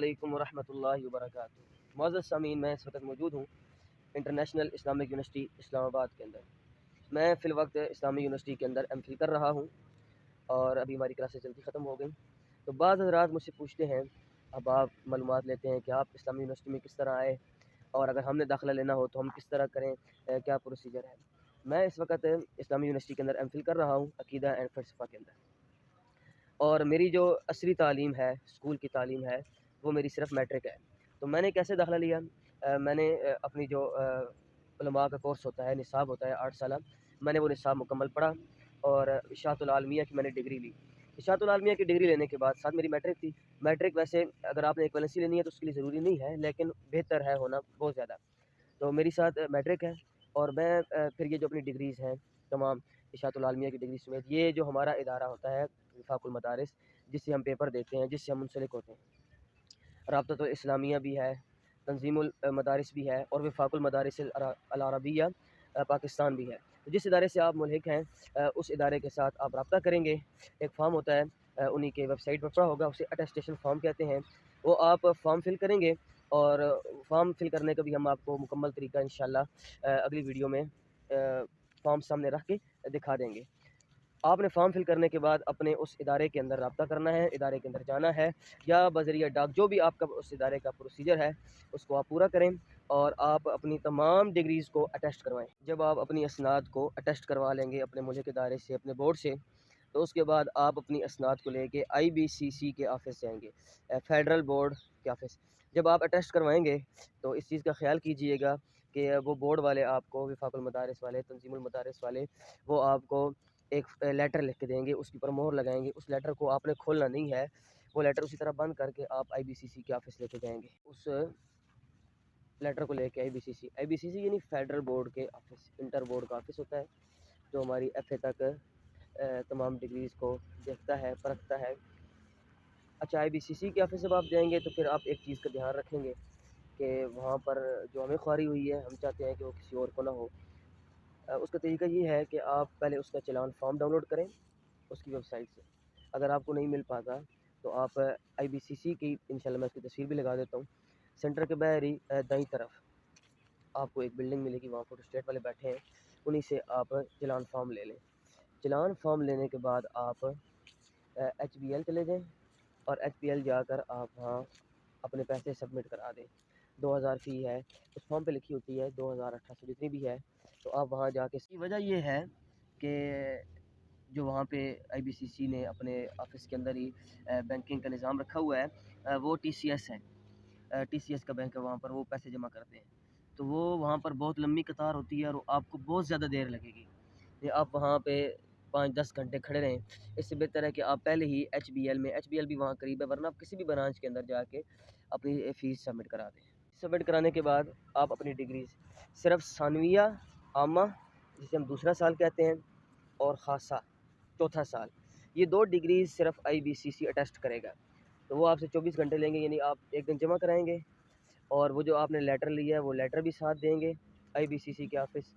अस्सलामुअलैकुम वरहमतुल्लाहि वबरकातुहू। मुअज़्ज़ज़ सामीन, मैं इस वक्त मौजूद हूँ इंटरनेशनल इस्लामिक यूनिवर्सिटी इस्लामाबाद के अंदर। मैं फ़िल वक्त इस्लामिक यूनिवर्सिटी के अंदर एमफ़िल कर रहा हूँ और अभी हमारी क्लासेस जल्दी ख़त्म हो गई। तो बाज़ हज़रात मुझसे पूछते हैं, अब आप मालूमात लेते हैं कि आप इस्लामिक यूनिवर्सिटी में किस तरह आए और अगर हमने दाखिला लेना हो तो हम किस तरह करें, क्या प्रोसीजर है। मैं इस वक्त इस्लामिक यूनिवर्सिटी के अंदर एमफ़िल कर रहा हूँ अक़ीदा एंड फ़लसफ़ा के अंदर, और मेरी जो असली तालीम है, स्कूल की तालीम है, वो मेरी सिर्फ़ मैट्रिक है। तो मैंने कैसे दाखिला लिया? मैंने अपनी जो उलमा का कोर्स होता है, निसाब होता है 8 साला, मैंने वो निसाब मुकम्मल पढ़ा और इशाअतुल आलमिया की मैंने डिग्री ली। इशाअतुल आलमिया की डिग्री लेने के बाद साथ मेरी मैट्रिक थी। मैट्रिक वैसे अगर आपने इक्विवेलेंसी लेनी है तो उसके लिए ज़रूरी नहीं है, लेकिन बेहतर है होना बहुत ज़्यादा। तो मेरी साथ मैट्रिक है और मैं फिर ये जो अपनी डिग्रीज़ हैं तमाम, इशाअतुल आलमिया की डिग्री समेत, ये जो हमारा इदारा होता है वफ़ाक़ुल मदारिस, जिससे हम पेपर देते हैं, जिससे हम मुंसलिक होते हैं, राब्ततुल इस्लामिया भी है, तंज़ीमुल मदारिस भी है और वफ़ाक़ुल मदारिस अल अरबिया पाकिस्तान भी है। तो जिस इदारे से आप मुल्हिक हैं, उस इदारे के साथ आप रब्ता करेंगे। एक फ़ॉर्म होता है, उन्हीं के वेबसाइट पर पड़ा होगा, उसे अटेस्टेशन फ़ॉर्म कहते हैं। वो आप फ़ॉर्म फ़िल करेंगे और फ़ॉर्म फ़िल करने का भी हम आपको मुकम्मल तरीका इंशाअल्लाह अगली वीडियो में फ़ॉर्म सामने रख के दिखा देंगे। आपने फ़ॉर्म फ़िल करने के बाद अपने उस इदारे के अंदर रब्ता करना है, इदारे के अंदर जाना है या बज़रिया डाक, जो भी आपका उस इदारे का प्रोसीजर है उसको आप पूरा करें और आप अपनी तमाम डिग्रीज़ को अटेस्ट करवाएँ। जब आप अपनी असनाद को अटेस्ट करवा लेंगे अपने मुल्क के इदारे से, अपने बोर्ड से, तो उसके बाद आप अपनी असनाद को लेके IBCC के ऑफ़िस जाएँगे, फ़ेडरल बोर्ड के ऑफ़िस। जब आप अटेस्ट करवाएँगे तो इस चीज़ का ख़्याल कीजिएगा कि वो बोर्ड वाले आपको, वफ़ाक़ुल मदारिस वाले, तंज़ीमुल मदारिस वाले, वो आपको एक लेटर लिख के देंगे, उसके ऊपर मोहर लगाएँगे। उस लेटर को आपने खोलना नहीं है, वो लेटर उसी तरह बंद करके आप IBCC के ऑफ़िस लेके जाएँगे। उस लेटर को लेके IBCC यानी फ़ेडरल बोर्ड के ऑफ़िस, इंटर बोर्ड का ऑफ़िस होता है, जो हमारी FA तक तमाम डिग्रीज़ को देखता है, परखता है। अच्छा, IBCC के ऑफ़िस जब आप जाएँगे तो फिर आप एक चीज़ का ध्यान रखेंगे कि वहाँ पर जो हमें ख्वारी हुई है, हम चाहते हैं कि वो किसी और को ना हो। उसका तरीका ये है कि आप पहले उसका चालान फ़ॉर्म डाउनलोड करें उसकी वेबसाइट से। अगर आपको नहीं मिल पाता तो आप IBCC की, इंशाल्लाह मैं उसकी तस्वीर भी लगा देता हूँ, सेंटर के बाहर ही दाईं तरफ आपको एक बिल्डिंग मिलेगी, वहाँ फ़ोटोस्टेट वाले बैठे हैं, उन्हीं से आप चालान फ़ॉर्म ले लें। चालान फ़ॉर्म लेने के बाद आप HBL चले जाएँ और HBL जाकर आप वहाँ अपने पैसे सबमिट करा दें। 2000 फ़ी है, उस फॉर्म पे लिखी होती है 2800 जितनी भी है। तो आप वहाँ जाके, इसकी वजह ये है कि जो वहाँ पे IBCC ने अपने ऑफ़िस के अंदर ही बैंकिंग का निज़ाम रखा हुआ है, वो TCS है। TCS का बैंक है, वहाँ पर वो पैसे जमा करते हैं। तो वो वहाँ पर बहुत लंबी कतार होती है और आपको बहुत ज़्यादा देर लगेगी। ये आप वहाँ पे 5-10 घंटे खड़े रहें, इससे बेहतर है कि आप पहले ही HBL भी वहाँ करीब है, वरना आप किसी भी ब्रांच के अंदर जाके अपनी फ़ीस सबमिट करा दें। सबमिट कराने के बाद आप अपनी डिग्रीज़ सिर्फ़ सानविया, आमा, जिसे हम दूसरा साल कहते हैं, और ख़ासा चौथा साल, ये 2 डिग्रीज़ सिर्फ़ IBCC अटेस्ट करेगा। तो वो आपसे 24 घंटे लेंगे, यानी आप 1 दिन जमा कराएँगे और वो जो आपने लेटर लिया है वो लेटर भी साथ देंगे IBCC के ऑफ़िस,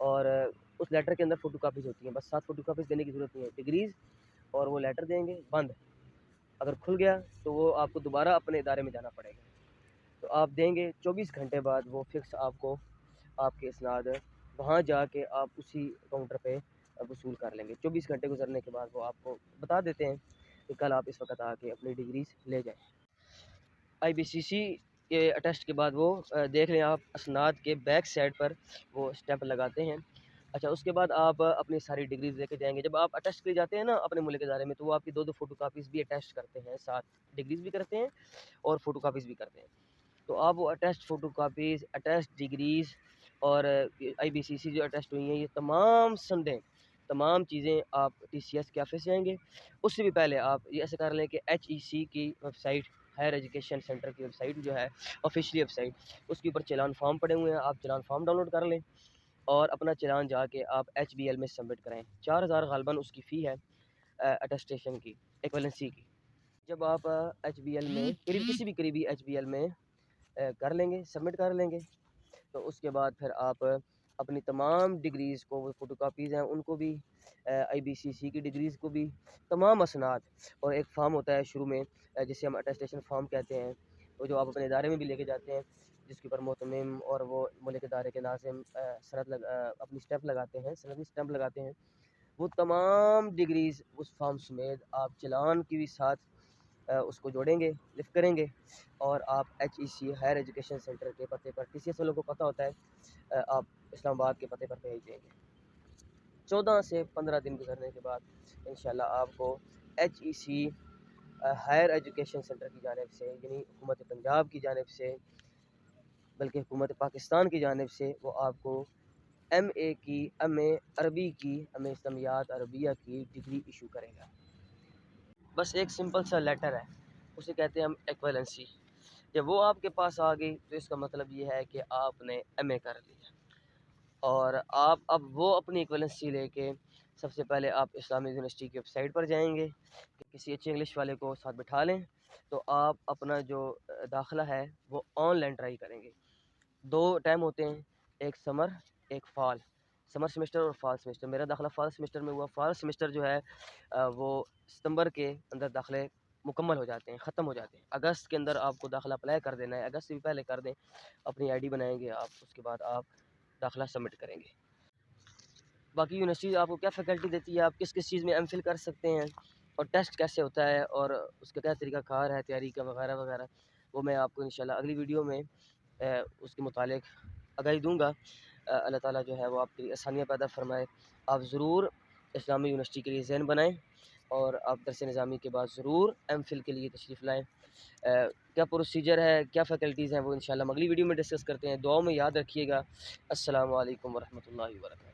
और उस लेटर के अंदर फ़ोटोकॉपीज़ होती हैं, बस 7 फ़ोटोकॉपीज़ देने की ज़रूरत नहीं है। डिग्रीज़ और वो लेटर देंगे, बंद। अगर खुल गया तो वो आपको दोबारा अपने इदारे में जाना पड़ेगा। तो आप देंगे 24 घंटे बाद वो फ़िक्स आपको आपके इसनाद वहाँ जाके आप उसी काउंटर पे वसूल कर लेंगे। 24 घंटे गुज़रने के बाद वो आपको बता देते हैं कि कल आप इस वक़्त आके अपनी डिग्रीज़ ले जाएँ। IBCC के अटेस्ट के बाद वो देख लें आप, असनाद के बैक साइड पर वो स्टैंप लगाते हैं। अच्छा, उसके बाद आप अपनी सारी डिग्रीज़ लेके जाएँगे। जब आप अटेस्ट के लिए जाते हैं ना अपने मुल्क के इदारे में, तो वो आपकी 2-2 फ़ोटोकॉपीज़ भी अटेस्ट करते हैं, साथ डिग्रीज़ भी करते हैं और फ़ोटोकॉपीज़ भी करते हैं। तो आप वो अटेस्ट फ़ोटोकॉपीज़, अटेस्ट डिग्रीज़ और IBCC जो अटेस्ट हुई हैं, ये तमाम संदें, तमाम चीज़ें आप TCS के ऑफ़िस जाएँगे। उससे भी पहले आप ये ऐसा कर लें कि HEC की वेबसाइट, हायर एजुकेशन सेंटर की वेबसाइट जो है, ऑफ़िशियली वेबसाइट, उसके ऊपर चालान फ़ॉर्म पड़े हुए हैं, आप चालान फ़ॉर्म डाउनलोड कर लें और अपना चालान जाके आप HBL में सबमिट कराएँ। 4000 ग़ालिबन उसकी फ़ी है अटेस्टेशन की, इक्विवेलेंसी की। जब आप HBL में किसी भी करीबी HBL में कर लेंगे, सबमिट कर लेंगे, तो उसके बाद फिर आप अपनी तमाम डिग्रीज़ को, वो फ़ोटोकॉपीज़ हैं उनको भी, IBCC की डिग्रीज़ को भी, तमाम असनाद, और एक फ़ॉर्म होता है शुरू में जिसे हम अटेस्टेशन फ़ॉर्म कहते हैं, जो आप अपने इदारे में भी लेके जाते हैं, जिसके ऊपर मोहतमिम और वो मुल्क इदारे के नाज़िम अपनी स्टैंप लगाते हैं, सनदी स्टैंप लगाते हैं, वो तमाम डिग्रीज़ उस फॉर्म समेत आप चालान की भी साथ उसको जोड़ेंगे, लिफ्ट करेंगे और आप HEC हायर एजुकेशन सेंटर के पते पर, TCS वालों को पता होता है, आप इस्लामाबाद के पते पर भेज देंगे। 14 से 15 दिन गुजरने के बाद इंशाल्लाह आपको HEC हायर एजुकेशन सेंटर की जानिब से, यानी हुकूमत पंजाब की जानिब से, बल्कि हुकूमत पाकिस्तान की जानिब से, वो आपको MA की, MA अरबी की, MA इस्लामियात अरबिया की डिग्री इशू करेगा। बस एक सिंपल सा लेटर है, उसे कहते हैं हम एक्विवेलेंसी। जब वो आपके पास आ गई तो इसका मतलब ये है कि आपने MA कर लिया और आप अब वो अपनी इक्वलेंसी लेके सबसे पहले आप इस्लामिक यूनिवर्सिटी की वेबसाइट पर जाएंगे कि किसी अच्छे इंग्लिश वाले को साथ बिठा लें, तो आप अपना जो दाखिला है वो ऑनलाइन ट्राई करेंगे। 2 टाइम होते हैं, एक समर, एक फ़ॉल, समर सेमेस्टर और फ़ॉल सेमेस्टर। मेरा दाखिला फ़ॉल सेमेस्टर में हुआ। फ़ॉल सेमेस्टर जो है वो सितंबर के अंदर दाखिले मुकम्मल हो जाते हैं, ख़त्म हो जाते हैं। अगस्त के अंदर आपको दाखिला अप्लाई कर देना है, अगस्त से भी पहले कर दें। अपनी ID बनाएंगे आप, उसके बाद आप दाखिला सबमिट करेंगे। बाकी यूनिवर्सिटी आपको क्या फ़ैकल्टी देती है, आप किस किस चीज़ में एमफिल कर सकते हैं और टेस्ट कैसे होता है और उसका क्या तरीक़ाकार है तैयारी का वगैरह वगैरह, वो मैं आपको इंशाल्लाह अगली वीडियो में उसके मुतालिक आगाही दूँगा। अल्लाह ताला जो है वो आपके लिए आसानियाँ पैदा फ़रमाए। आप ज़रूर इस्लामी यूनिवर्सिटी के लिए ज़हन बनाएँ और आप दरस निज़ामी के बाद ज़रूर एमफिल के लिए तशरीफ़ लाएँ। क्या प्रोसीजर है, क्या फ़ैकल्टीज़ हैं, वो इंशाल्लाह हम अगली वीडियो में डिस्कस करते हैं। दुआओं में याद रखिएगा। अस्सलामु अलैकुम वरहमतुल्लाहि वबरकातुहू।